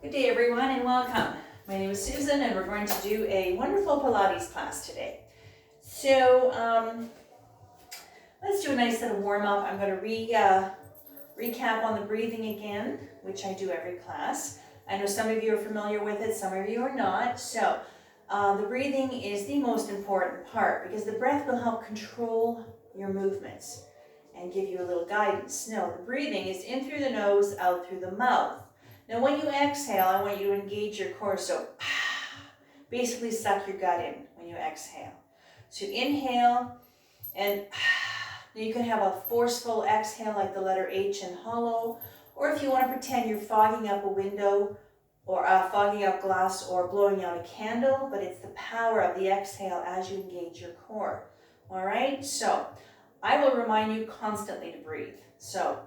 Good day everyone and welcome. My name is Susan and we're going to do a wonderful Pilates class today. So let's do a nice little warm up. I'm going to recap on the breathing again, which I do every class. I know some of you are familiar with it, some of you are not. So the breathing is the most important part because the breath will help control your movements and give you a little guidance. No, the breathing is in through the nose, out through the mouth. Now when you exhale, I want you to engage your core, so basically suck your gut in when you exhale. So inhale, and you can have a forceful exhale like the letter H in hollow, or if you want to pretend you're fogging up a window, or fogging up glass, or blowing out a candle, but it's the power of the exhale as you engage your core. All right, so I will remind you constantly to breathe, so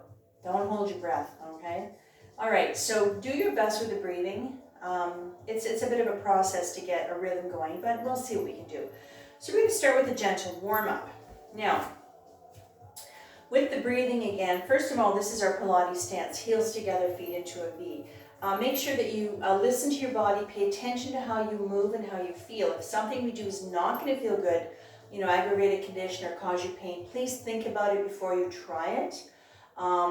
don't hold your breath, okay? All right, so do your best with the breathing. It's a bit of a process to get a rhythm going, but we'll see what we can do. So we're going to start with a gentle warm-up. Now, with the breathing again, first of all, this is our Pilates stance, heels together, feet into a V. Make sure that you listen to your body, pay attention to how you move and how you feel. If something we do is not going to feel good, aggravated condition or cause you pain, please think about it before you try it.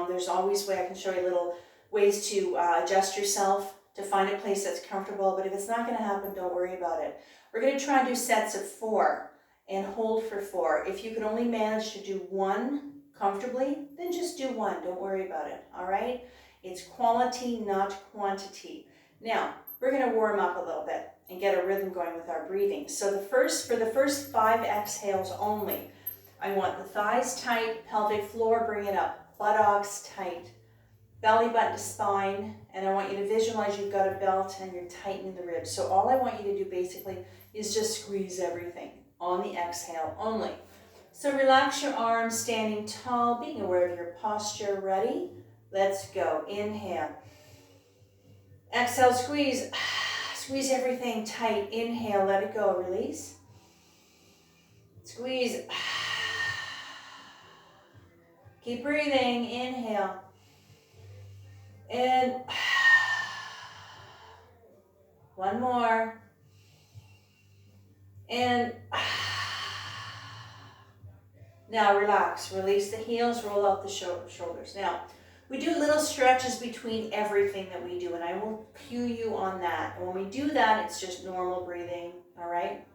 There's always way I can show you little ways to adjust yourself to find a place that's comfortable, but if it's not going to happen, don't worry about it. We're going to try and do sets of 4 and hold for 4. If you can only manage to do 1 comfortably, then just do 1. Don't worry about it, all right? It's quality, not quantity. Now, we're going to warm up a little bit and get a rhythm going with our breathing. So for the first 5 exhales only, I want the thighs tight, pelvic floor, bring it up, buttocks tight, belly button to spine, and I want you to visualize you've got a belt and you're tightening the ribs. So all I want you to do basically is just squeeze everything on the exhale only. So relax your arms, standing tall, being aware of your posture. Ready? Let's go. Inhale. Exhale, squeeze. Squeeze everything tight. Inhale, let it go. Release. Squeeze. Keep breathing. Inhale. And 1 more. And now relax. Release the heels, roll out the shoulders. Now, we do little stretches between everything that we do, and I will cue you on that. And when we do that, it's just normal breathing, all right?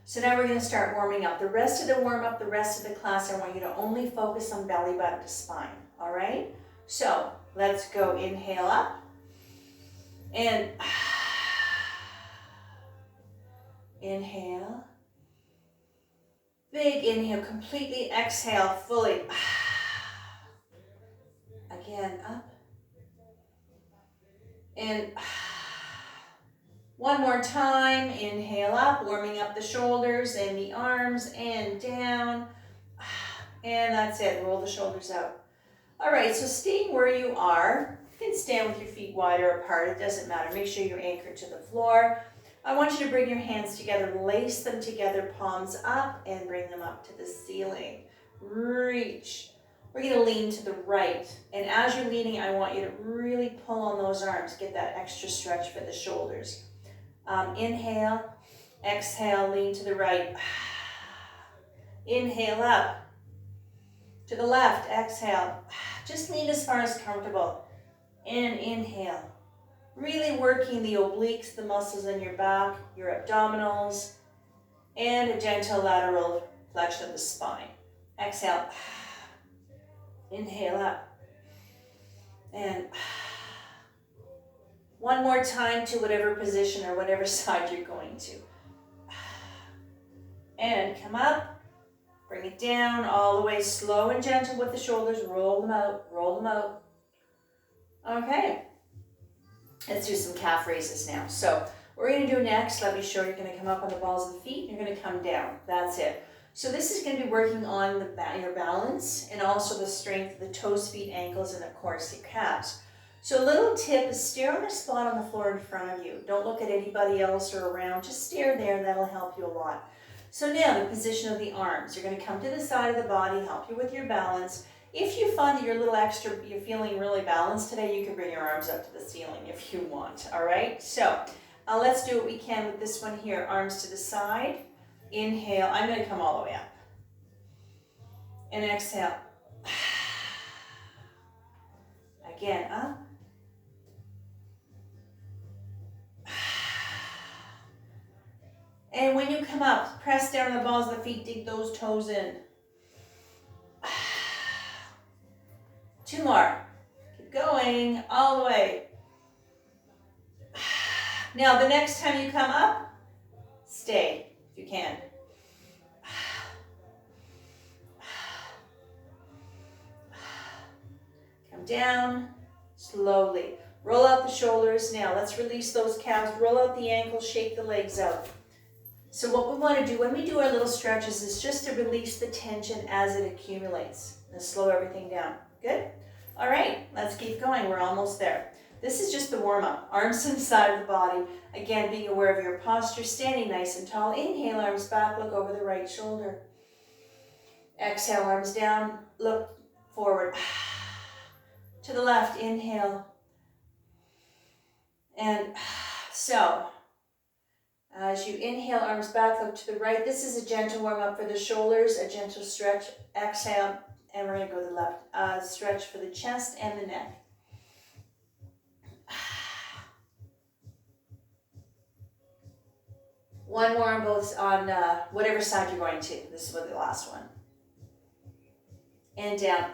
So now we're going to start warming up. The rest of the warm-up, the rest of the class, I want you to only focus on belly button to spine, all right? So let's go. Inhale up. And inhale. Big inhale, completely exhale, fully. Again, up. And 1 more time. Inhale up, warming up the shoulders and the arms, and down. And that's it, roll the shoulders out. All right, so staying where you are, you can stand with your feet wider apart, it doesn't matter. Make sure you're anchored to the floor. I want you to bring your hands together, lace them together, palms up, and bring them up to the ceiling. Reach. We're going to lean to the right. And as you're leaning, I want you to really pull on those arms, get that extra stretch for the shoulders. Inhale, exhale, lean to the right. Inhale up. To the left, exhale. Just lean as far as comfortable. And inhale. Really working the obliques, the muscles in your back, your abdominals, and a gentle lateral flexion of the spine. Exhale. Inhale up. And 1 more time to whatever position or whatever side you're going to. And come up. Bring it down all the way, slow and gentle with the shoulders. Roll them out, roll them out. Okay. Let's do some calf raises now. So what we're going to do next, let me show you. You're going to come up on the balls of the feet. You're going to come down. That's it. So this is going to be working on your balance and also the strength of the toes, feet, ankles, and of course your calves. So a little tip is stare on a spot on the floor in front of you. Don't look at anybody else or around. Just stare there. That'll help you a lot. So now the position of the arms. You're going to come to the side of the body, help you with your balance, If you find that you're a little extra, you're feeling really balanced today, you can bring your arms up to the ceiling if you want, all right? So let's do what we can with this one here. Arms to the side. Inhale. I'm going to come all the way up. And exhale. Again, up. And when you come up, press down on the balls of the feet, dig those toes in. 2 more. Keep going all the way. Now, the next time you come up, stay if you can. Come down slowly. Roll out the shoulders. Now, let's release those calves. Roll out the ankles, shake the legs out. So what we want to do when we do our little stretches is just to release the tension as it accumulates and slow everything down. Good? All right, let's keep going. We're almost there. This is just the warm-up. Arms to the side of the body. Again, being aware of your posture, standing nice and tall. Inhale, arms back, look over the right shoulder. Exhale, arms down, look forward. To the left, inhale. And so, as you inhale, arms back, look to the right. This is a gentle warm-up for the shoulders, a gentle stretch. Exhale, and we're going to go to the left. Stretch for the chest and the neck. One more on both, on whatever side you're going to. This is the last one. And down.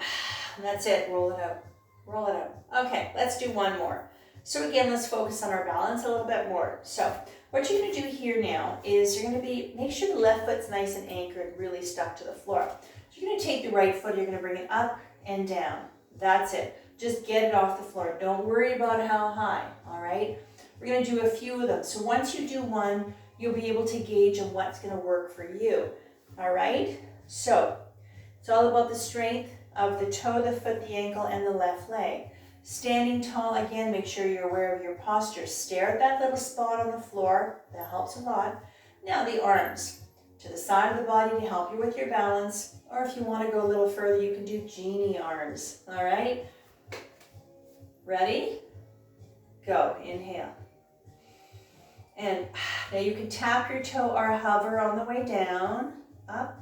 And that's it. Roll it out. Roll it out. Okay, let's do one more. So again, let's focus on our balance a little bit more. So what you're going to do here now is you're going to make sure the left foot's nice and anchored, really stuck to the floor. So you're going to take the right foot, you're going to bring it up and down. That's it. Just get it off the floor. Don't worry about how high, all right? We're going to do a few of them. So once you do one, you'll be able to gauge on what's going to work for you, all right? So it's all about the strength of the toe, the foot, the ankle, and the left leg. Standing tall, again, make sure you're aware of your posture. Stare at that little spot on the floor. That helps a lot. Now the arms to the side of the body to help you with your balance. Or if you want to go a little further, you can do genie arms, all right? Ready? Go. Inhale. And now you can tap your toe or hover on the way down, up.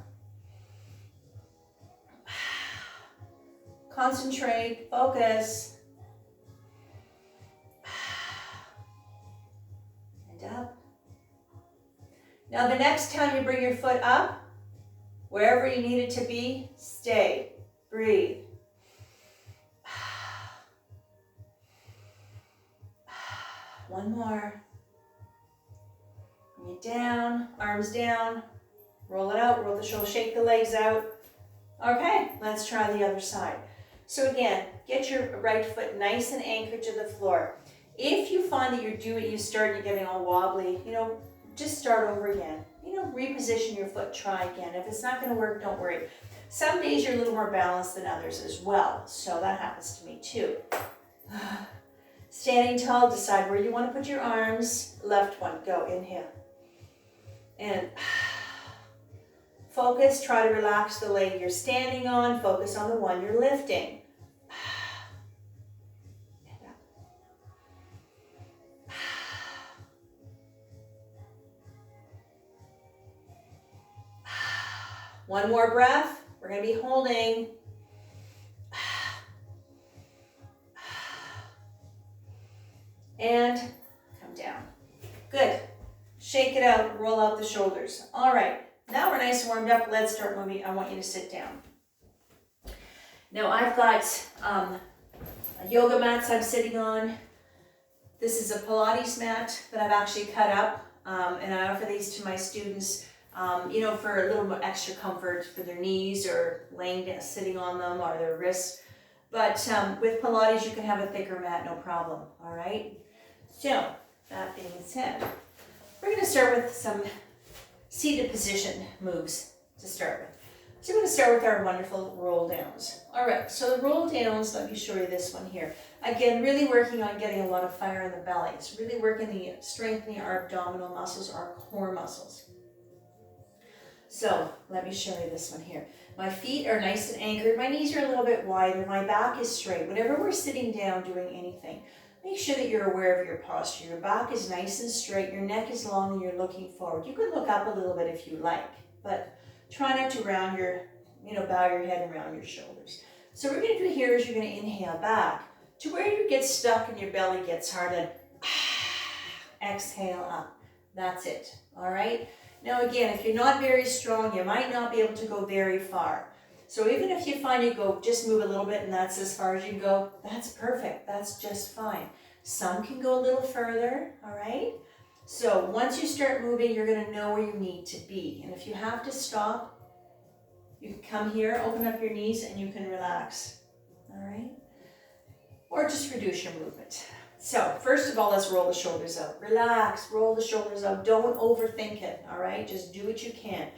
Concentrate, focus. And up. Now the next time you bring your foot up, wherever you need it to be, stay. Breathe. One more. Bring it down, arms down, roll it out, roll the shoulders, shake the legs out. Okay, let's try the other side. So again, get your right foot nice and anchored to the floor. If you find that you're getting all wobbly, just start over again. Reposition your foot, try again. If it's not going to work, don't worry. Some days you're a little more balanced than others as well, so that happens to me too. Standing tall, decide where you want to put your arms. Left one, go, inhale. And focus, try to relax the leg you're standing on. Focus on the one you're lifting. And up. One more breath. We're going to be holding. And come down. Good. Shake it out, roll out the shoulders. All right, now we're nice and warmed up. Let's start moving. I want you to sit down. Now I've got yoga mats I'm sitting on. This is a Pilates mat that I've actually cut up, and I offer these to my students, for a little more extra comfort for their knees or laying down, sitting on them, or their wrists. But with Pilates, you can have a thicker mat, no problem, all right? So, that being said, we're going to start with some seated position moves to start with. So we're going to start with our wonderful roll downs. All right, so the roll downs, let me show you this one here. Again, really working on getting a lot of fire in the belly. It's really strengthening our abdominal muscles, our core muscles. So let me show you this one here. My feet are nice and anchored. My knees are a little bit wider. My back is straight. Whenever we're sitting down doing anything, make sure that you're aware of your posture. Your back is nice and straight. Your neck is long and you're looking forward. You could look up a little bit if you like, but try not to bow your head and round your shoulders. So what we're going to do here is you're going to inhale back to where you get stuck and your belly gets hard, and exhale up. That's it. All right. Now again, if you're not very strong, you might not be able to go very far. So even if you find you go, just move a little bit and that's as far as you can go, that's perfect. That's just fine. Some can go a little further, all right? So once you start moving, you're going to know where you need to be. And if you have to stop, you can come here, open up your knees, and you can relax, all right? Or just reduce your movement. So first of all, let's roll the shoulders out. Relax, roll the shoulders out. Don't overthink it, all right? Just do what you can.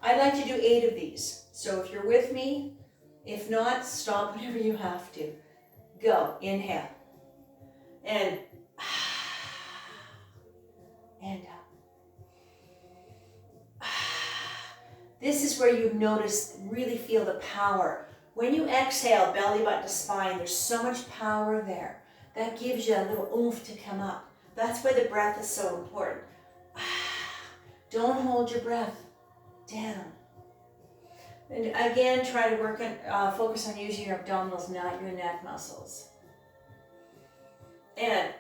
I'd like to do 8 of these. So if you're with me, if not, stop whenever you have to. Go, inhale. And up. This is where you notice, really feel the power. When you exhale, belly button to spine, there's so much power there. That gives you a little oomph to come up. That's why the breath is so important. Don't hold your breath down. And again, try to work on, focus on using your abdominals, not your neck muscles. And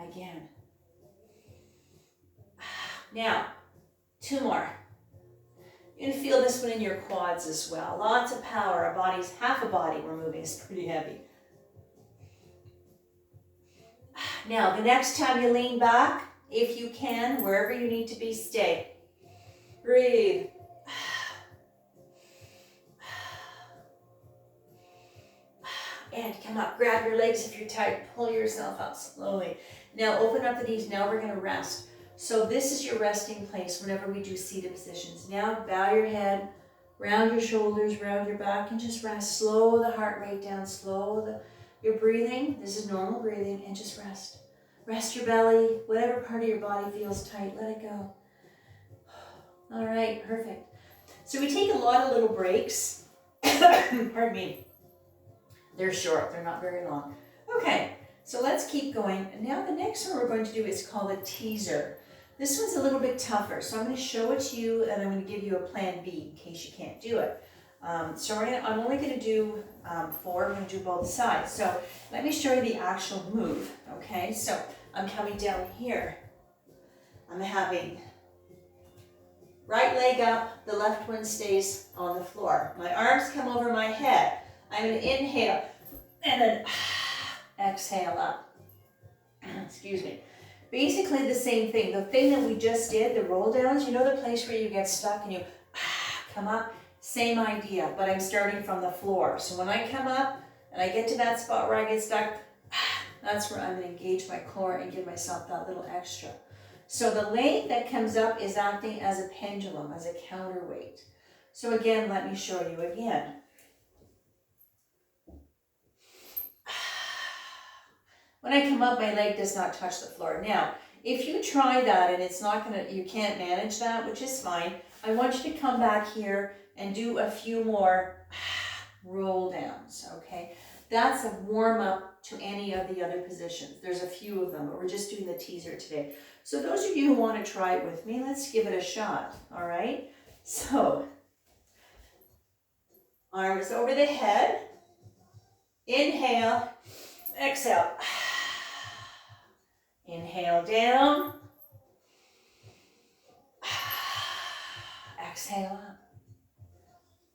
again. Now, 2 more. You can feel this one in your quads as well. Lots of power. Our body's half a body we're moving. It's pretty heavy. Now, the next time you lean back, if you can, wherever you need to be, stay. Breathe. And come up. Grab your legs if you're tired. Pull yourself up slowly. Now, open up the knees. Now we're going to rest. So this is your resting place whenever we do seated positions. Now bow your head, round your shoulders, round your back, and just rest. Slow the heart rate down, slow your breathing. This is normal breathing, and just rest. Rest your belly, whatever part of your body feels tight, let it go. All right, perfect. So we take a lot of little breaks. Pardon me. They're short, they're not very long. Okay, so let's keep going. And now the next one we're going to do is called a teaser. This one's a little bit tougher, so I'm going to show it to you, and I'm going to give you a plan B in case you can't do it. So I'm only going to do 4. I'm going to do both sides. So let me show you the actual move, okay? So I'm coming down here. I'm having right leg up, the left one stays on the floor. My arms come over my head. I'm going to inhale, and then exhale up. Excuse me. Basically the same thing. The thing that we just did, the roll downs, you know the place where you get stuck and you come up? Same idea, but I'm starting from the floor. So when I come up and I get to that spot where I get stuck, that's where I'm going to engage my core and give myself that little extra. So the leg that comes up is acting as a pendulum, as a counterweight. So again, let me show you again. When I come up, my leg does not touch the floor. Now, if you try that and it's not gonna, you can't manage that, which is fine, I want you to come back here and do a few more roll downs, okay? That's a warm up to any of the other positions. There's a few of them, but we're just doing the teaser today. So those of you who want to try it with me, let's give it a shot, all right? So, arms over the head, inhale, exhale. Inhale down, exhale up,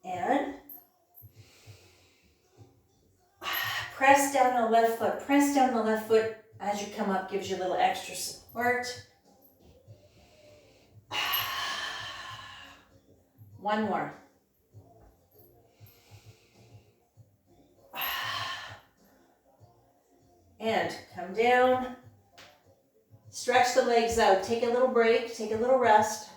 and press down the left foot. Press down the left foot as you come up, gives you a little extra support. One more. And come down. Stretch the legs out. Take a little break. Take a little rest.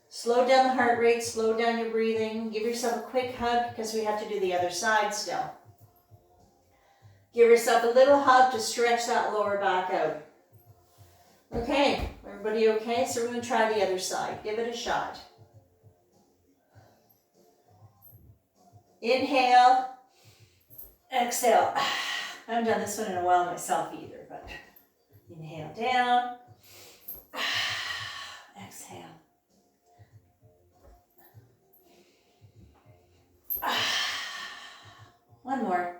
Slow down the heart rate. Slow down your breathing. Give yourself a quick hug because we have to do the other side still. Give yourself a little hug to stretch that lower back out. Okay, everybody okay? So we're going to try the other side. Give it a shot. Inhale, exhale. I haven't done this one in a while myself either, but inhale down, exhale. One more.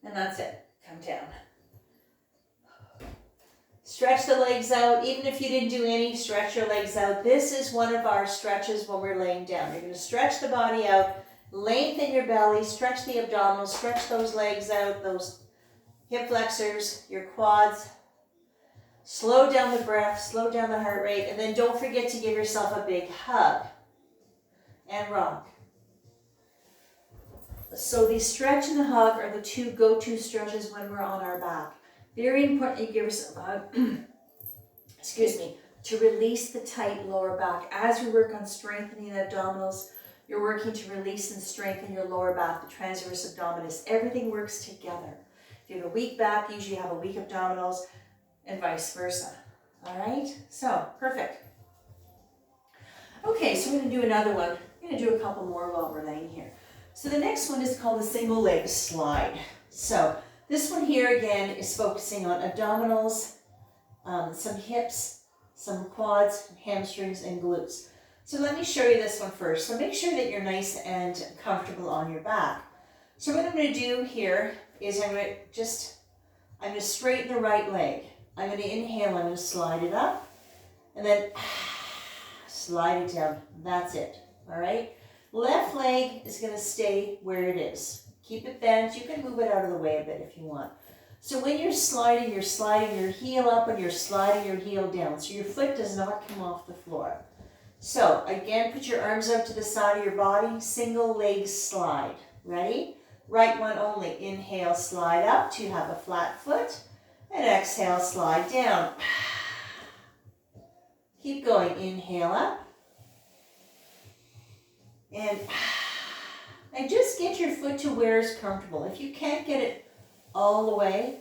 And that's it. Come down. Stretch the legs out. Even if you didn't do any, stretch your legs out. This is one of our stretches when we're laying down. You're going to stretch the body out, lengthen your belly, stretch the abdominals, stretch those legs out, those hip flexors, your quads. Slow down the breath, slow down the heart rate, and then don't forget to give yourself a big hug and rock. So the stretch and the hug are the two go-to stretches when we're on our back. Very important you give yourself a hug, excuse me, to release the tight lower back. As we work on strengthening the abdominals, you're working to release and strengthen your lower back, the transverse abdominis. Everything works together. If you have a weak back, you usually have a weak abdominals, and vice versa. All right, so perfect. Okay, so we're going to do another one. We're going to do a couple more while we're laying here. So the next one is called the single leg slide. So this one here again is focusing on abdominals, some hips, some quads, hamstrings, and glutes. So let me show you this one first. So make sure that you're nice and comfortable on your back. So what I'm going to do here is I'm going to straighten the right leg. I'm going to inhale, I'm going to slide it up, and then slide it down. That's it. All right? Left leg is going to stay where it is. Keep it bent. You can move it out of the way a bit if you want. So when you're sliding your heel up and you're sliding your heel down. So your foot does not come off the floor. So again, put your arms out to the side of your body. Single leg slide. Ready? Right one only. Inhale, slide up to have a flat foot. And exhale, slide down. Keep going. Inhale up. And just get your foot to where it's comfortable. If you can't get it all the way,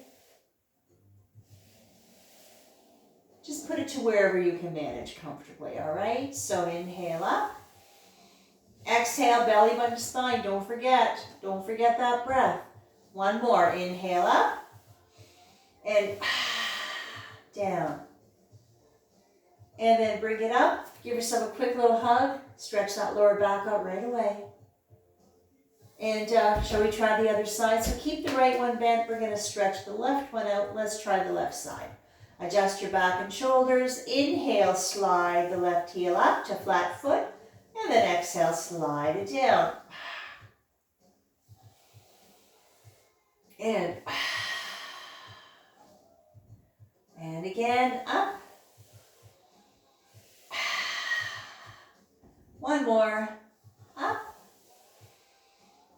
just put it to wherever you can manage comfortably, all right? So inhale up. Exhale, belly button spine. Don't forget that breath. One more. Inhale up. And down. And then bring it up. Give yourself a quick little hug. Stretch that lower back out right away. And shall we try the other side? So keep the right one bent. We're going to stretch the left one out. Let's try the left side. Adjust your back and shoulders. Inhale, slide the left heel up to flat foot. And then exhale, slide it down. And again, up. One more. Up.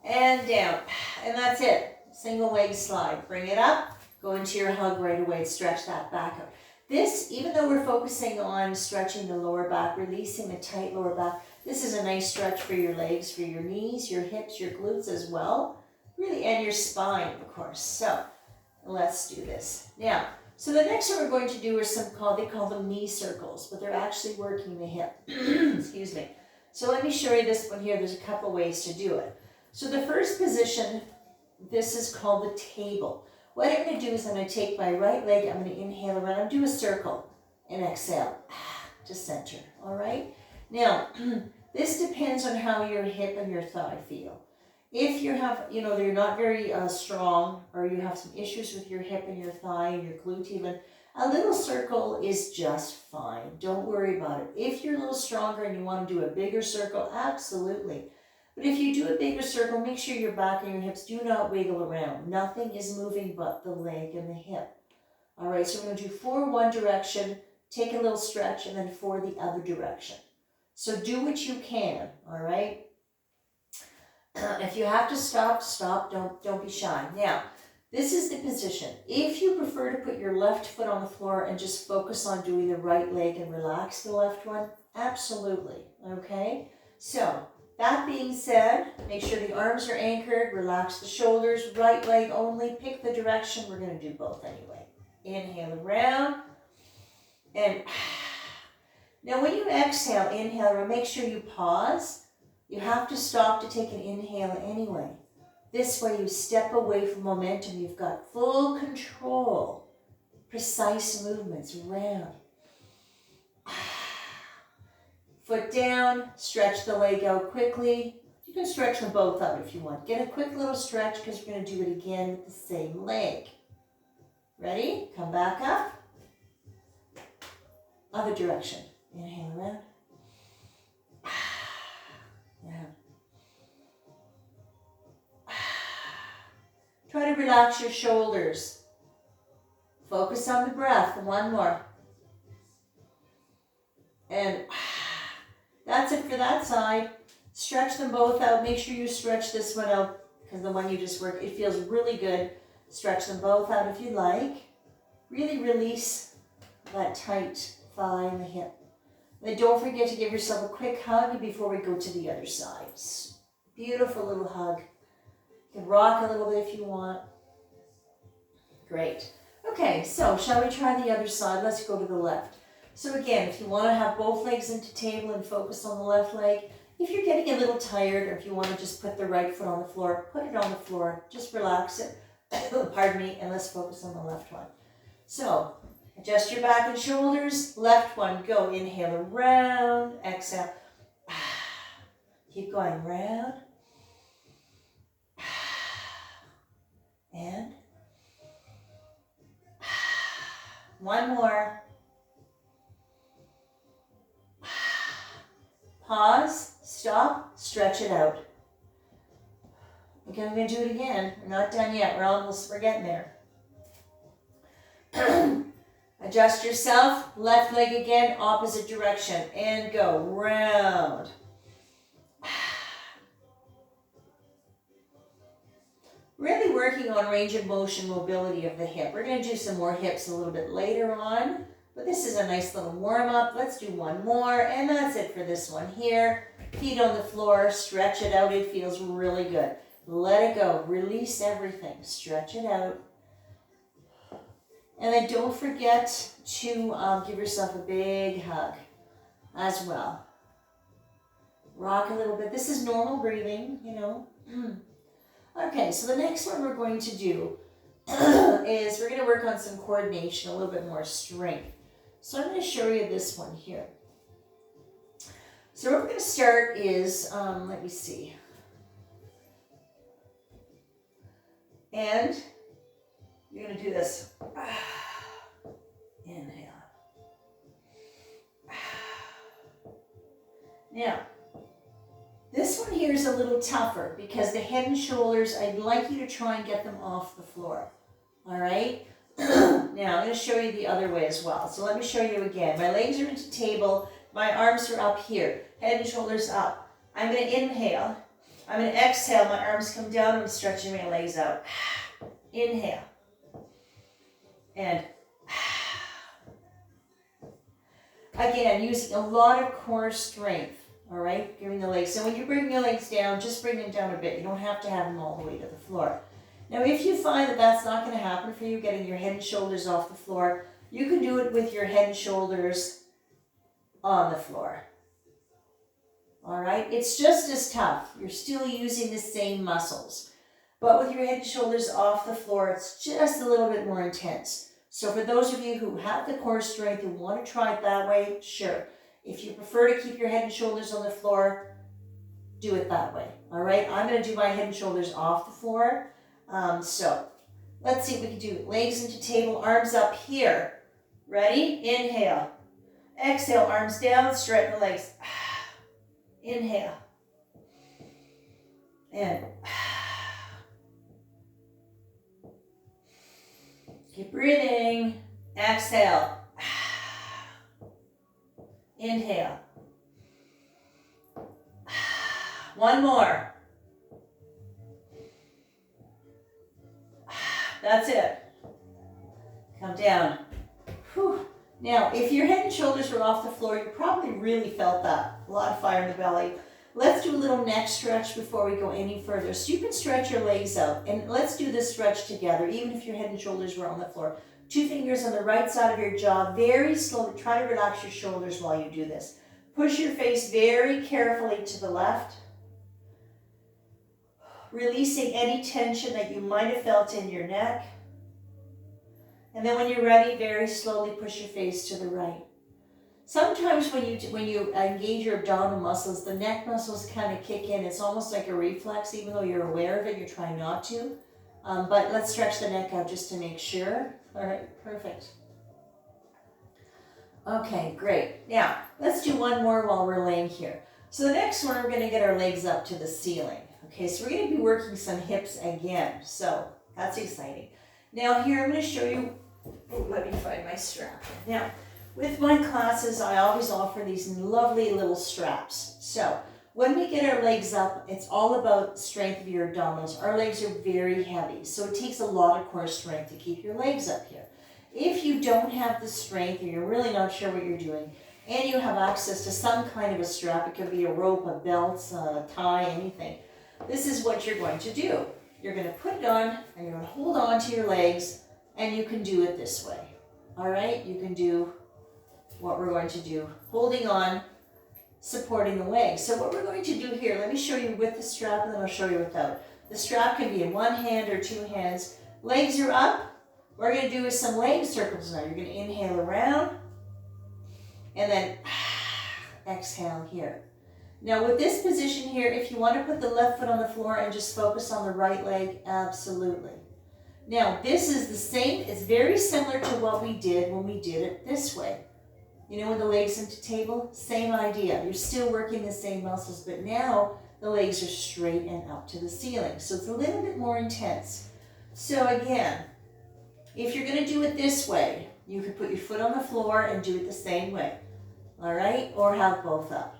And down. And that's it. Single leg slide. Bring it up. Go into your hug right away. Stretch that back up. This, even though we're focusing on stretching the lower back, releasing the tight lower back, this is a nice stretch for your legs, for your knees, your hips, your glutes as well. Really, and your spine, of course. So, let's do this. Now, so the next one we're going to do is they call them knee circles, but they're actually working the hip. Excuse me. So let me show you this one here. There's a couple ways to do it. So the first position, this is called the table. What I'm going to do is I'm going to take my right leg, I'm going to inhale around, I'm do a circle, and exhale to center, all right? Now, this depends on how your hip and your thigh feel. If you have, you're not very strong, or you have some issues with your hip and your thigh and your glute even, a little circle is just fine. Don't worry about it. If you're a little stronger and you want to do a bigger circle, absolutely. But if you do a bigger circle, make sure your back and your hips do not wiggle around. Nothing is moving but the leg and the hip. All right, so we're going to do 4 one direction, take a little stretch, and then 4 the other direction. So do what you can, all right? If you have to stop, stop. Don't be shy. Now, this is the position. If you prefer to put your left foot on the floor and just focus on doing the right leg and relax the left one, absolutely, okay? So, that being said, make sure the arms are anchored, relax the shoulders, right leg only, pick the direction. We're going to do both anyway. Inhale around, and Now when you exhale, inhale, make sure you pause. You have to stop to take an inhale anyway. This way you step away from momentum. You've got full control. Precise movements, round. Foot down, stretch the leg out quickly. You can stretch them both out if you want. Get a quick little stretch because we're going to do it again with the same leg. Ready? Come back up. Other direction. Inhale around. Round. Try to relax your shoulders. Focus on the breath. One more. And that's it for that side. Stretch them both out. Make sure you stretch this one out because the one you just worked, it feels really good. Stretch them both out if you like. Really release that tight thigh and the hip. And then don't forget to give yourself a quick hug before we go to the other side. Beautiful little hug. You can rock a little bit if you want. Great. Okay, so shall we try the other side? Let's go to the left. So again, if you want to have both legs into table and focus on the left leg, if you're getting a little tired or if you want to just put the right foot on the floor, put it on the floor. Just relax it. Pardon me, and let's focus on the left one. So, adjust your back and shoulders. Left one, go. Inhale around. Exhale. Keep going round. And one more. Pause, stop, stretch it out. Okay, I'm going to do it again. We're not done yet. We're getting there. Adjust yourself. Left leg again, opposite direction. And go round. Really working on range of motion, mobility of the hip. We're going to do some more hips a little bit later on. But this is a nice little warm-up. Let's do one more, and that's it for this one here. Feet on the floor, stretch it out. It feels really good. Let it go. Release everything. Stretch it out. And then don't forget to give yourself a big hug as well. Rock a little bit. This is normal breathing, you know. Okay, so the next one we're going to do is we're going to work on some coordination, a little bit more strength. So I'm going to show you this one here. So what we're going to start is, let me see. And you're going to do this. Inhale. Now, this one here is a little tougher because the head and shoulders, I'd like you to try and get them off the floor. All right? Now, I'm going to show you the other way as well. So let me show you again. My legs are into table. My arms are up here. Head and shoulders up. I'm going to inhale. I'm going to exhale. My arms come down. I'm stretching my legs out. Inhale. And again, using a lot of core strength. All right? Giving the legs. So when you bring your legs down, just bring them down a bit. You don't have to have them all the way to the floor. Now, if you find that that's not going to happen for you, getting your head and shoulders off the floor, you can do it with your head and shoulders on the floor. All right? It's just as tough. You're still using the same muscles. But with your head and shoulders off the floor, it's just a little bit more intense. So for those of you who have the core strength and want to try it that way, sure. If you prefer to keep your head and shoulders on the floor, do it that way. All right? I'm going to do my head and shoulders off the floor. So let's see what we can do. Legs into table, arms up here. Ready? Inhale. Exhale, arms down, straighten the legs. Inhale. And keep breathing. Exhale. Inhale. One more. That's it. Come down. Whew. Now, if your head and shoulders were off the floor, you probably really felt that. A lot of fire in the belly. Let's do a little neck stretch before we go any further. So you can stretch your legs out. And let's do this stretch together, even if your head and shoulders were on the floor. 2 fingers on the right side of your jaw, very slowly. Try to relax your shoulders while you do this. Push your face very carefully to the left, releasing any tension that you might have felt in your neck. And then when you're ready, very slowly push your face to the right. Sometimes when you engage your abdominal muscles, the neck muscles kind of kick in. It's almost like a reflex, even though you're aware of it, you're trying not to. But let's stretch the neck out just to make sure. All right, perfect. Okay, great. Now, let's do one more while we're laying here. So the next one, we're going to get our legs up to the ceiling. Okay, so we're going to be working some hips again. So that's exciting. Now here, I'm going to show you, let me find my strap. Now, with my classes, I always offer these lovely little straps. So when we get our legs up, it's all about strength of your abdominals. Our legs are very heavy, so it takes a lot of core strength to keep your legs up here. If you don't have the strength or you're really not sure what you're doing, and you have access to some kind of a strap, it could be a rope, a belt, a tie, anything, this is what you're going to do. You're going to put it on, and you're going to hold on to your legs, and you can do it this way. All right? You can do what we're going to do, holding on, supporting the leg. So what we're going to do here, let me show you with the strap, and then I'll show you without. The strap can be in one hand or two hands. Legs are up. What we're going to do is some leg circles now. You're going to inhale around, and then exhale here. Now with this position here, if you want to put the left foot on the floor and just focus on the right leg, absolutely. Now this is the same, it's very similar to what we did when we did it this way. You know, when the legs into table, same idea. You're still working the same muscles, but now the legs are straight and up to the ceiling. So it's a little bit more intense. So again, if you're going to do it this way, you could put your foot on the floor and do it the same way. All right? Or have both up.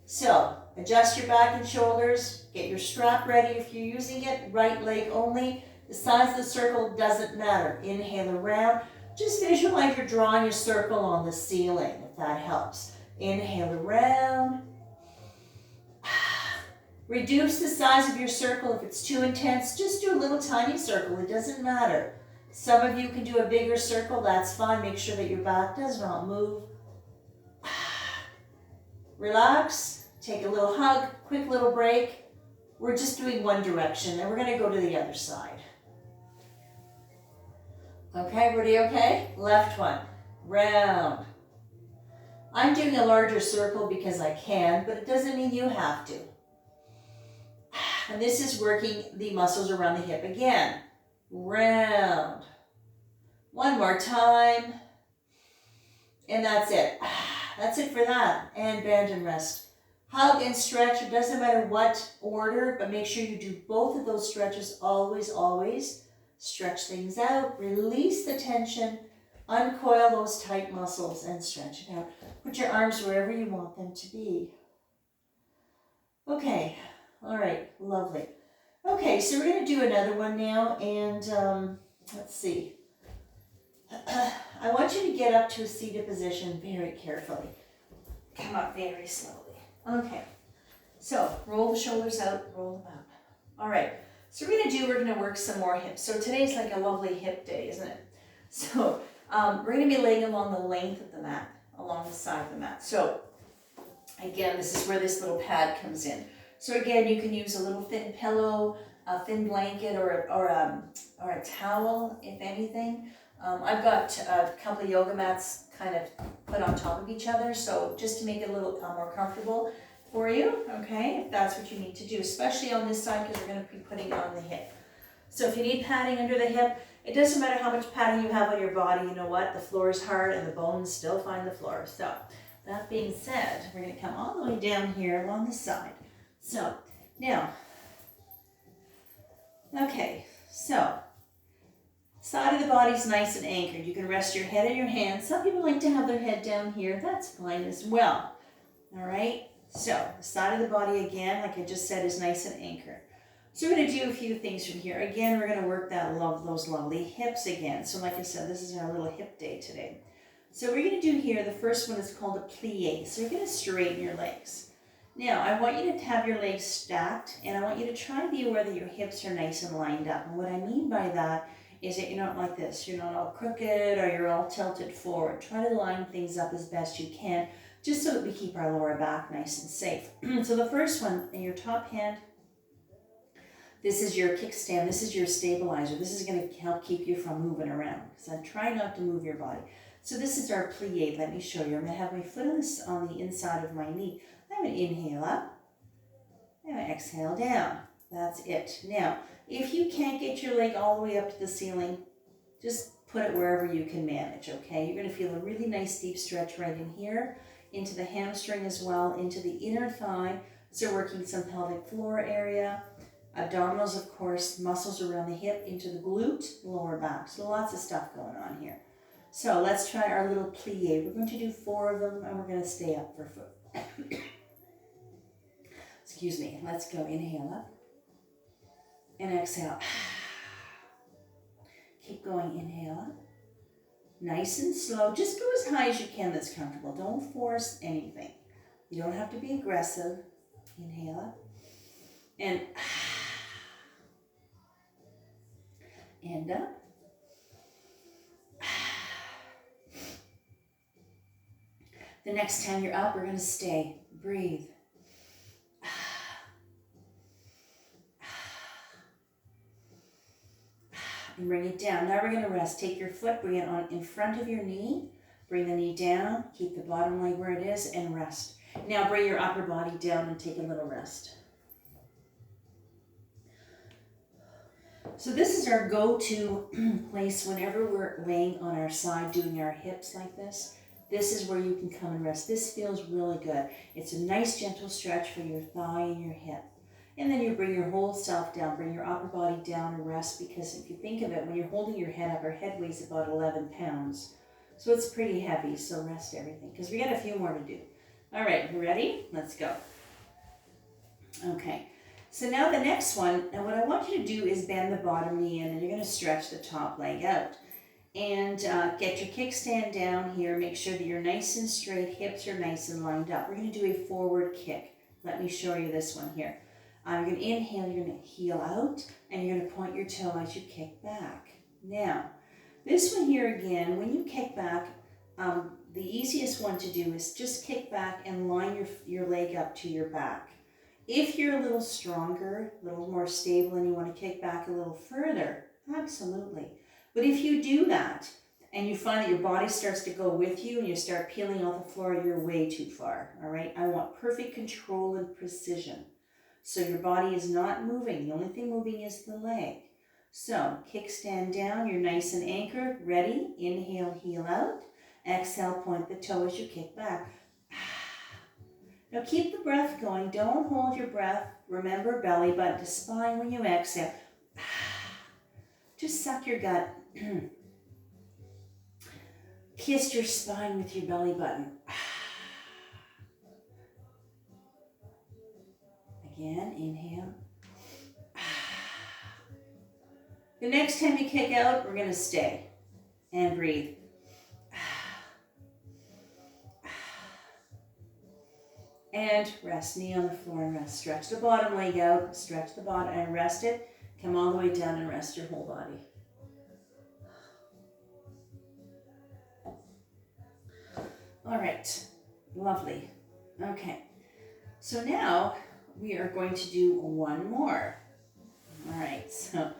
So adjust your back and shoulders. Get your strap ready if you're using it. Right leg only. The size of the circle doesn't matter. Inhale around. Just visualize you're drawing a circle on the ceiling, if that helps. Inhale around. Reduce the size of your circle. If it's too intense, just do a little tiny circle. It doesn't matter. Some of you can do a bigger circle. That's fine. Make sure that your back does not move. Relax. Take a little hug. Quick little break. We're just doing one direction, and we're going to go to the other side. Okay, everybody okay? Left one, round. I'm doing a larger circle because I can, but it doesn't mean you have to. And this is working the muscles around the hip again. Round. One more time. And that's it. That's it for that. And bend and rest. Hug and stretch. It doesn't matter what order, but make sure you do both of those stretches always, always. Stretch things out, release the tension, uncoil those tight muscles and stretch it out. Put your arms wherever you want them to be. Okay, all right, lovely. Okay, so we're going to do another one now, and let's see. I want you to get up to a seated position very carefully. Come up very slowly. Okay, so roll the shoulders out, roll them up. All right. So we're going to work some more hips. So today's like a lovely hip day, isn't it? So we're going to be laying along the length of the mat, along the side of the mat. So again, this is where this little pad comes in. So again, you can use a little thin pillow, a thin blanket, or a towel, if anything. I've got a couple of yoga mats kind of put on top of each other, so just to make it a little more comfortable for you, okay, if that's what you need to do, especially on this side because we're going to be putting it on the hip. So if you need padding under the hip, it doesn't matter how much padding you have on your body, you know what, the floor is hard and the bones still find the floor. So that being said, we're going to come all the way down here along the side. So now, okay, so side of the body's nice and anchored. You can rest your head in your hands. Some people like to have their head down here. That's fine as well. All right. So the side of the body, again, like I just said, is nice and anchored. So we're going to do a few things from here. Again, we're going to work those lovely hips again. So like I said, this is our little hip day today. So we're going to do here, the first one is called a plie. So you're going to straighten your legs. Now, I want you to have your legs stacked, and I want you to try to be aware that your hips are nice and lined up. And what I mean by that is that you're not like this. You're not all crooked or you're all tilted forward. Try to line things up as best you can, just so that we keep our lower back nice and safe. So the first one, in your top hand, this is your kickstand. This is your stabilizer. This is going to help keep you from moving around. So try not to move your body. So this is our plie. Let me show you. I'm going to have my foot on the inside of my knee. I'm going to inhale up. I'm going to exhale down. That's it. Now, if you can't get your leg all the way up to the ceiling, just put it wherever you can manage, okay? You're going to feel a really nice deep stretch right in here, into the hamstring as well, into the inner thigh. So working some pelvic floor area, abdominals, of course, muscles around the hip, into the glute, lower back. So lots of stuff going on here. So let's try our little plie. We're going to do 4 of them, and we're going to stay up for foot. Excuse me. Let's go. Inhale up and exhale. Keep going. Inhale up. Nice and slow. Just go as high as you can that's comfortable. Don't force anything. You don't have to be aggressive. Inhale up and up. The next time you're up, we're going to stay. Breathe. And bring it down. Now we're going to rest. Take your foot, bring it on in front of your knee. Bring the knee down. Keep the bottom leg where it is and rest. Now bring your upper body down and take a little rest. So this is our go-to place whenever we're laying on our side doing our hips like this. This is where you can come and rest. This feels really good. It's a nice gentle stretch for your thigh and your hip. And then you bring your whole self down, bring your upper body down and rest, because if you think of it, when you're holding your head up, our head weighs about 11 pounds. So it's pretty heavy, so rest everything, because we got a few more to do. All right, you ready? Let's go. Okay, so now the next one, and what I want you to do is bend the bottom knee in, and you're gonna stretch the top leg out. And get your kickstand down here. Make sure that you're nice and straight, hips are nice and lined up. We're gonna do a forward kick. Let me show you this one here. You're going to inhale, you're going to heel out, and you're going to point your toe as you kick back. Now, this one here again, when you kick back, the easiest one to do is just kick back and line your leg up to your back. If you're a little stronger, a little more stable, and you want to kick back a little further, absolutely. But if you do that, and you find that your body starts to go with you, and you start peeling off the floor, you're way too far, all right? I want perfect control and precision. So your body is not moving. The only thing moving is the leg. So kickstand down. You're nice and anchored. Ready? Inhale, heel out. Exhale, point the toe as you kick back. Now keep the breath going. Don't hold your breath. Remember, belly button to spine when you exhale. Just suck your gut. Kiss your spine with your belly button. Again, inhale. The next time you kick out, we're going to stay and breathe. And rest, knee on the floor and rest. Stretch the bottom leg out, stretch the bottom and rest it. Come all the way down and rest your whole body. All right, lovely. Okay, so now we are going to do one more. All right, so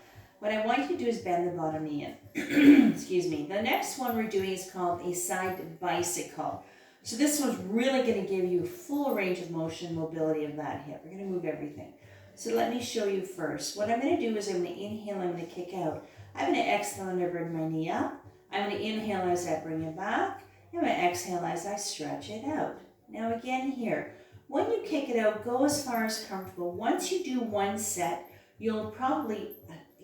what I want you to do is bend the bottom knee in. Excuse me. The next one we're doing is called a side bicycle. So this one's really going to give you full range of motion, mobility of that hip. We're going to move everything. So let me show you first. What I'm going to do is I'm going to inhale, I'm going to kick out. I'm going to exhale and I bring my knee up. I'm going to inhale as I bring it back. I'm going to exhale as I stretch it out. Now again here, when you kick it out, go as far as comfortable. Once you do one set, you'll probably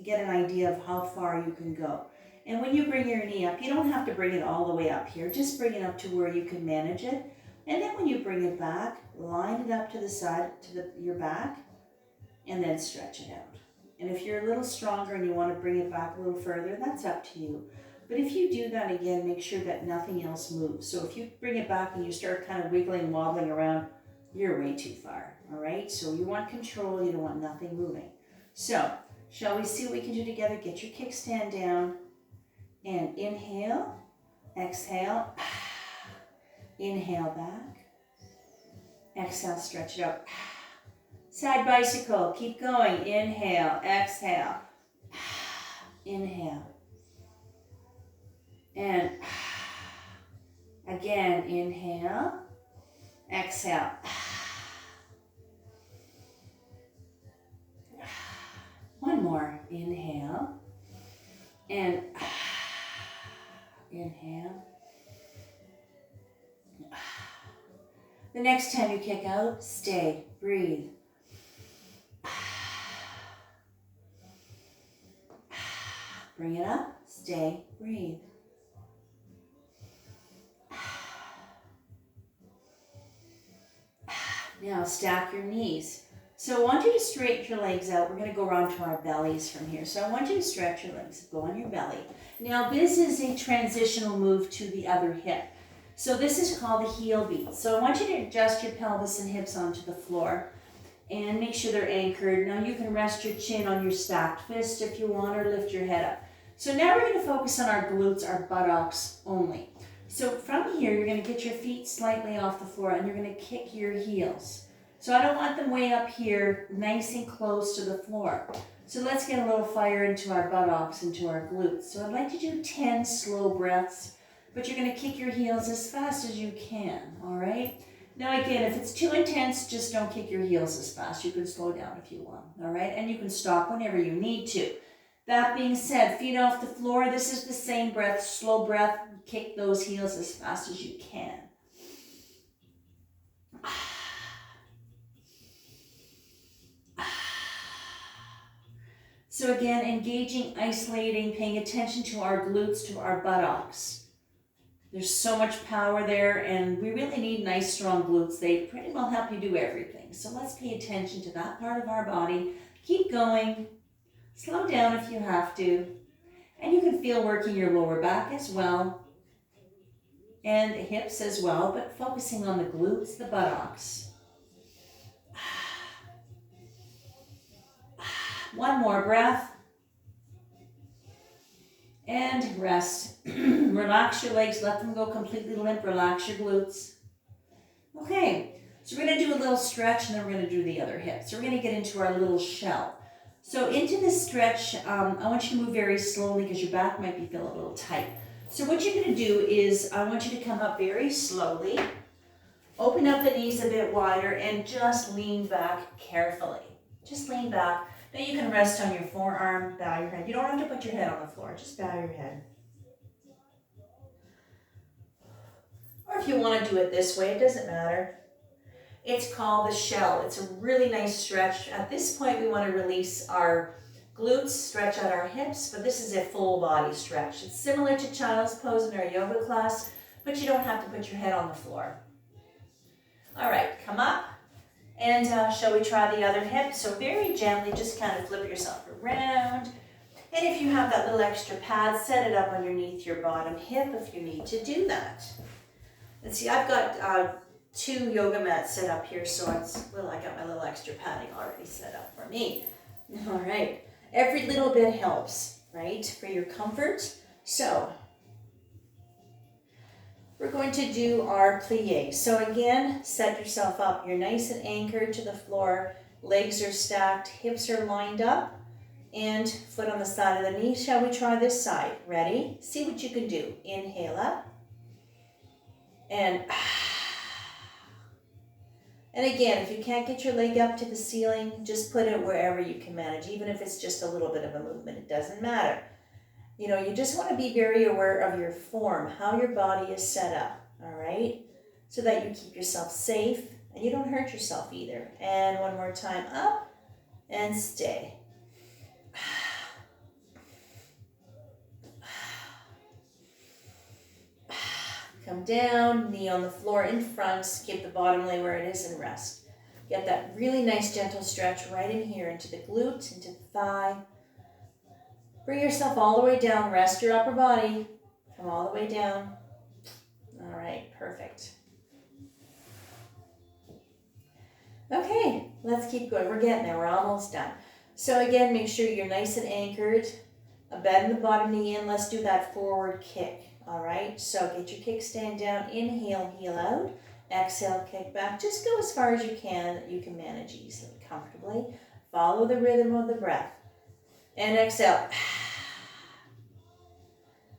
get an idea of how far you can go. And when you bring your knee up, you don't have to bring it all the way up here. Just bring it up to where you can manage it. And then when you bring it back, line it up to the side, to your back, and then stretch it out. And if you're a little stronger and you want to bring it back a little further, that's up to you. But if you do that again, make sure that nothing else moves. So if you bring it back and you start kind of wiggling, wobbling around, you're way too far, all right? So you want control, you don't want nothing moving. So Shall we see what we can do together? Get your kickstand down and inhale, exhale, inhale back, exhale, stretch it out. Side bicycle, keep going. Inhale, exhale, inhale, and again, inhale, exhale. One more, inhale, and inhale. The next time you kick out, stay, breathe. Bring it up, stay, breathe. Now stack your knees. So I want you to straighten your legs out. We're going to go around to our bellies from here. So I want you to stretch your legs. Go on your belly. Now this is a transitional move to the other hip. So this is called the heel beat. So I want you to adjust your pelvis and hips onto the floor and make sure they're anchored. Now you can rest your chin on your stacked fist if you want, or lift your head up. So now we're going to focus on our glutes, our buttocks only. So from here, you're going to get your feet slightly off the floor and you're going to kick your heels. So I don't want them way up here, nice and close to the floor. So let's get a little fire into our buttocks, into our glutes. So I'd like to do 10 slow breaths, but you're going to kick your heels as fast as you can, all right? Now again, if it's too intense, just don't kick your heels as fast. You can slow down if you want, all right? And you can stop whenever you need to. That being said, feet off the floor, this is the same breath, slow breath. Kick those heels as fast as you can. So again, engaging, isolating, paying attention to our glutes, to our buttocks. There's so much power there, and we really need nice, strong glutes. They pretty well help you do everything. So let's pay attention to that part of our body. Keep going. Slow down if you have to. And you can feel working your lower back as well, and the hips as well, but focusing on the glutes, the buttocks. One more breath. And rest. Relax your legs, let them go completely limp. Relax your glutes. Okay, so we're going to do a little stretch and then we're going to do the other hip. So we're going to get into our little shell. So into this stretch, I want you to move very slowly because your back might be feeling a little tight. So what you're going to do is I want you to come up very slowly, open up the knees a bit wider, and just lean back carefully. Just lean back. Now you can rest on your forearm, bow your head. You don't have to put your head on the floor, just bow your head. Or if you want to do it this way, it doesn't matter. It's called the shell. It's a really nice stretch. At this point, we want to release our glutes, stretch out our hips, but this is a full body stretch. It's similar to child's pose in our yoga class, but you don't have to put your head on the floor. All right, come up. And shall we try the other hip? So very gently, just kind of flip yourself around. And if you have that little extra pad, set it up underneath your bottom hip if you need to do that. And see, I've got 2 yoga mats set up here, so I got my little extra padding already set up for me. All right, every little bit helps, right, for your comfort. So we're going to do our plie. So again, set yourself up. You're nice and anchored to the floor. Legs are stacked, hips are lined up, and foot on the side of the knee. Shall we try this side? Ready? See what you can do. Inhale up. And again, if you can't get your leg up to the ceiling, just put it wherever you can manage. Even if it's just a little bit of a movement, it doesn't matter. You know, you just want to be very aware of your form, how your body is set up, all right? So that you keep yourself safe and you don't hurt yourself either. And one more time, up and stay. Come down, knee on the floor in front, keep the bottom lay where it is and rest. Get that really nice gentle stretch right in here into the glute, into the thigh. Bring yourself all the way down, rest your upper body. Come all the way down. All right, perfect. Okay, let's keep going. We're getting there, we're almost done. So again, make sure you're nice and anchored. A bend in the bottom knee in. Let's do that forward kick. All right, so get your kickstand down. Inhale, heel out. Exhale, kick back. Just go as far as you can that you can manage easily, comfortably. Follow the rhythm of the breath. And exhale.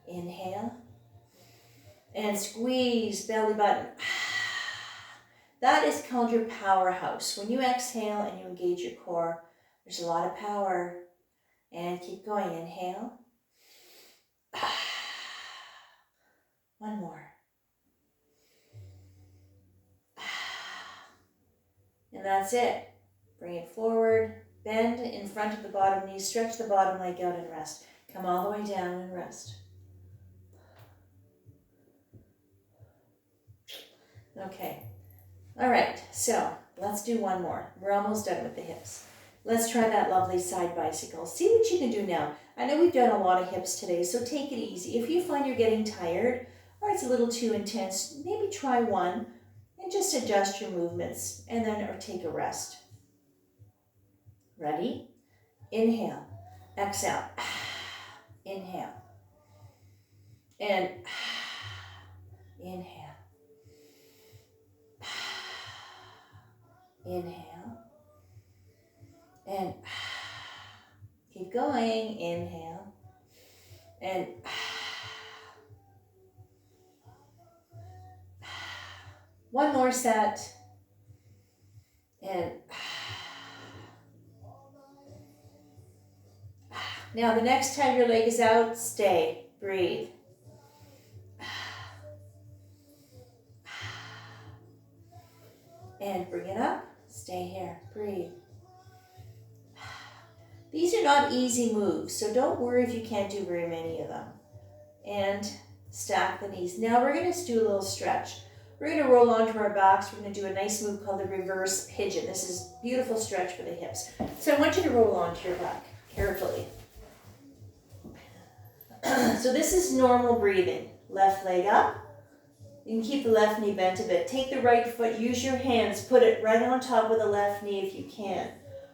Inhale. And squeeze belly button. That is called your powerhouse. When you exhale and you engage your core, there's a lot of power. And keep going. Inhale. One more. And that's it. Bring it forward. Bend in front of the bottom knee. Stretch the bottom leg out and rest. Come all the way down and rest. Okay. All right. So let's do one more. We're almost done with the hips. Let's try that lovely side bicycle. See what you can do now. I know we've done a lot of hips today, so take it easy. If you find you're getting tired or it's a little too intense, maybe try one and just adjust your movements and then or take a rest. Ready? Inhale. Exhale. Inhale. And inhale. Inhale. And keep going. Inhale. And one more set. And now the next time your leg is out, stay. Breathe. And bring it up. Stay here. Breathe. These are not easy moves, so don't worry if you can't do very many of them. And stack the knees. Now we're going to do a little stretch. We're going to roll onto our backs. We're going to do a nice move called the reverse pigeon. This is a beautiful stretch for the hips. So I want you to roll onto your back carefully. So this is normal breathing. Left leg up. You can keep the left knee bent a bit. Take the right foot, use your hands, put it right on top of the left knee if you can.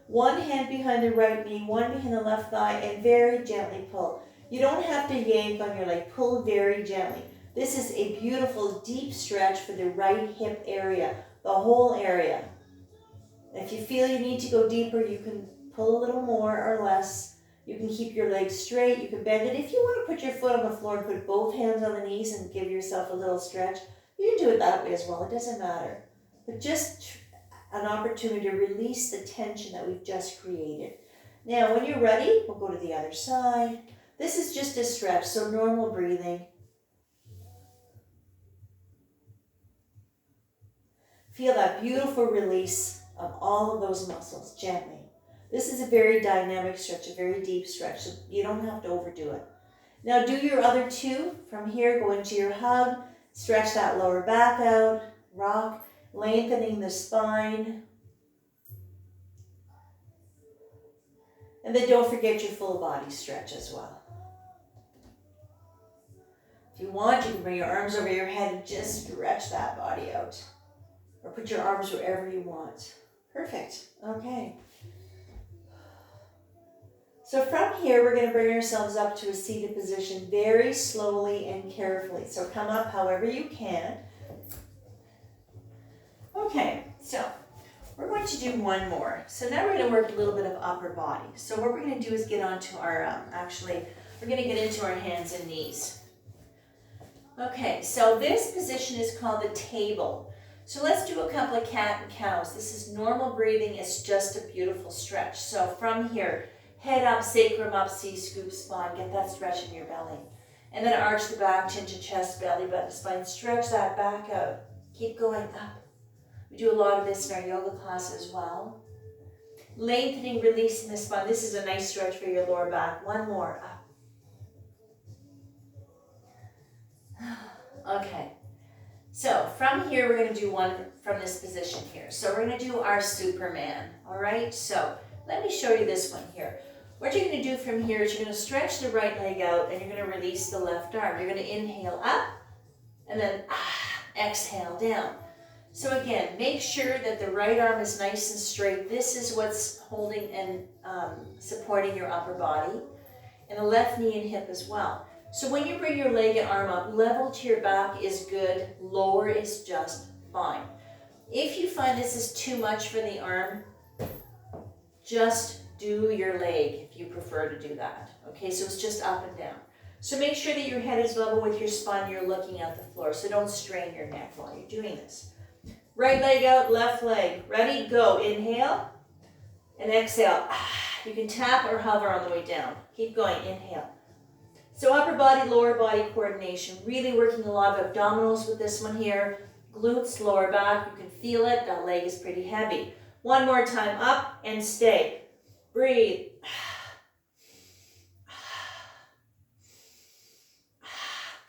One hand behind the right knee, one behind the left thigh, and very gently pull. You don't have to yank on your leg, pull very gently. This is a beautiful deep stretch for the right hip area, the whole area. If you feel you need to go deeper, you can pull a little more or less. You can keep your legs straight, you can bend it. If you want to put your foot on the floor and put both hands on the knees and give yourself a little stretch, you can do it that way as well, it doesn't matter. But just an opportunity to release the tension that we've just created. Now, when you're ready, we'll go to the other side. This is just a stretch, so normal breathing. Feel that beautiful release of all of those muscles gently. This is a very dynamic stretch, a very deep stretch, so you don't have to overdo it. Now do your other two. From here, go into your hug, stretch that lower back out, rock, lengthening the spine. And then don't forget your full body stretch as well. If you want, you can bring your arms over your head and just stretch that body out. Or put your arms wherever you want. Perfect. Okay. So from here, we're going to bring ourselves up to a seated position very slowly and carefully. So come up however you can. Okay, so we're going to do one more. So now we're going to work a little bit of upper body. So what we're going to do is get onto our, we're going to get into our hands and knees. Okay, so this position is called the table. So let's do a couple of cat and cows. This is normal breathing. It's just a beautiful stretch. So from here, head up, sacrum up, C-scoop spine. Get that stretch in your belly. And then arch the back, chin to chest, belly button, spine. Stretch that back out. Keep going up. We do a lot of this in our yoga class as well. Lengthening, releasing the spine. This is a nice stretch for your lower back. One more, up. Okay. So from here, we're going to do one from this position here. So we're going to do our Superman. All right. So let me show you this one here. What you're going to do from here is you're going to stretch the right leg out and you're going to release the left arm. You're going to inhale up and then exhale down. So again, make sure that the right arm is nice and straight. This is what's holding and supporting your upper body, and the left knee and hip as well. So when you bring your leg and arm up, level to your back is good, lower is just fine. If you find this is too much for the arm, just do your leg if you prefer to do that. Okay, so it's just up and down. So make sure that your head is level with your spine, you're looking at the floor, so don't strain your neck while you're doing this. Right leg out, left leg. Ready? Go. Inhale and exhale. You can tap or hover on the way down. Keep going. Inhale. So upper body, lower body coordination. Really working a lot of abdominals with this one here. Glutes, lower back. You can feel it. That leg is pretty heavy. One more time. Up and stay. Breathe.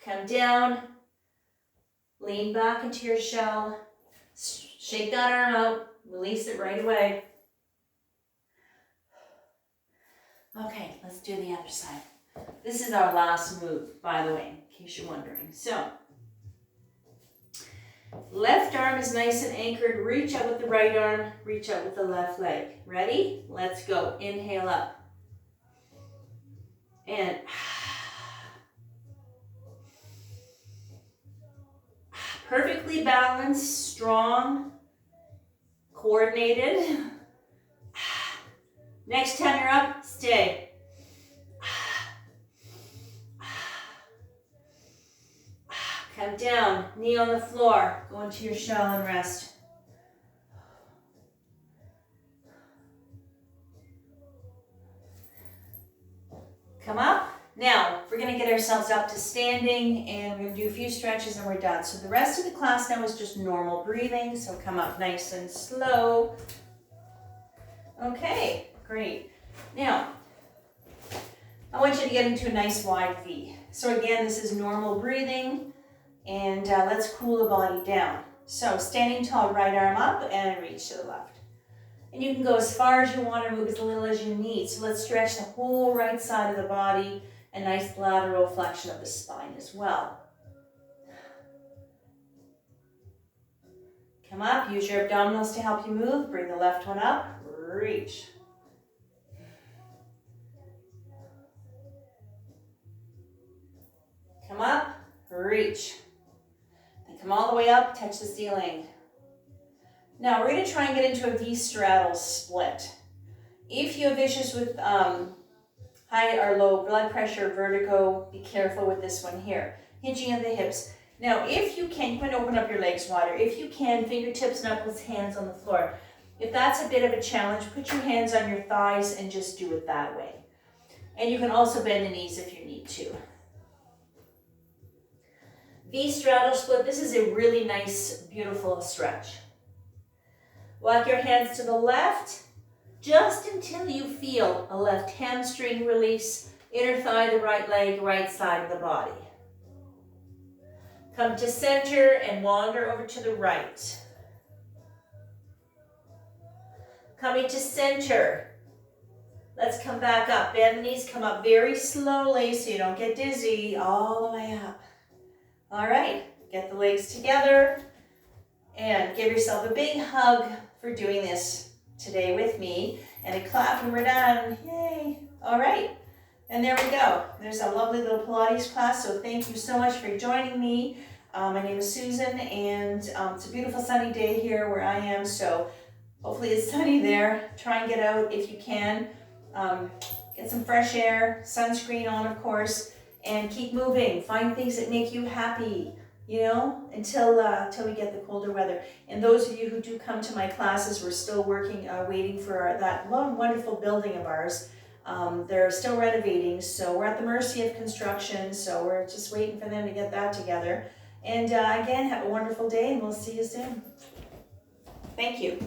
Come down. Lean back into your shell. Shake that arm out. Release it right away. Okay, let's do the other side. This is our last move, by the way, in case you're wondering. So, left arm is nice and anchored. Reach out with the right arm. Reach out with the left leg. Ready? Let's go. Inhale up. And perfectly balanced, strong, coordinated. Next time you're up, stay. Come down, knee on the floor. Go into your shell and rest. Come up. Now, we're going to get ourselves up to standing, and we're going to do a few stretches and we're done. So the rest of the class now is just normal breathing. So come up nice and slow. Okay, great. Now, I want you to get into a nice wide V. So again, this is normal breathing, and let's cool the body down. So standing tall, right arm up and reach to the left. And you can go as far as you want or move as little as you need. So let's stretch the whole right side of the body. A nice lateral flexion of the spine as well. Come up, use your abdominals to help you move. Bring the left one up, reach. Come up, reach. Then come all the way up, touch the ceiling. Now we're going to try and get into a V-straddle split. If you have issues with high or low blood pressure, vertigo, be careful with this one here. Hinging at the hips. Now if you can, you can open up your legs wider. If you can, fingertips, knuckles, hands on the floor. If that's a bit of a challenge, put your hands on your thighs and just do it that way. And you can also bend the knees if you need to. V-straddle split, this is a really nice, beautiful stretch. Walk your hands to the left, just until you feel a left hamstring release, inner thigh, the right leg, right side of the body. Come to center and wander over to the right. Coming to center. Let's come back up. Bend the knees, come up very slowly so you don't get dizzy, all the way up. All right, get the legs together and give yourself a big hug for doing this today with me, and a clap when we're done. Yay! All right, and there we go. There's a lovely little Pilates class, so thank you so much for joining me. My name is Susan, and it's a beautiful sunny day here where I am, so hopefully it's sunny there. Try and get out if you can. Get some fresh air, sunscreen on, of course, and keep moving. Find things that make you happy, you know, until we get the colder weather. And those of you who do come to my classes, we're still working, waiting for that wonderful building of ours. They're still renovating, so we're at the mercy of construction, so we're just waiting for them to get that together. And again, have a wonderful day, and we'll see you soon. Thank you.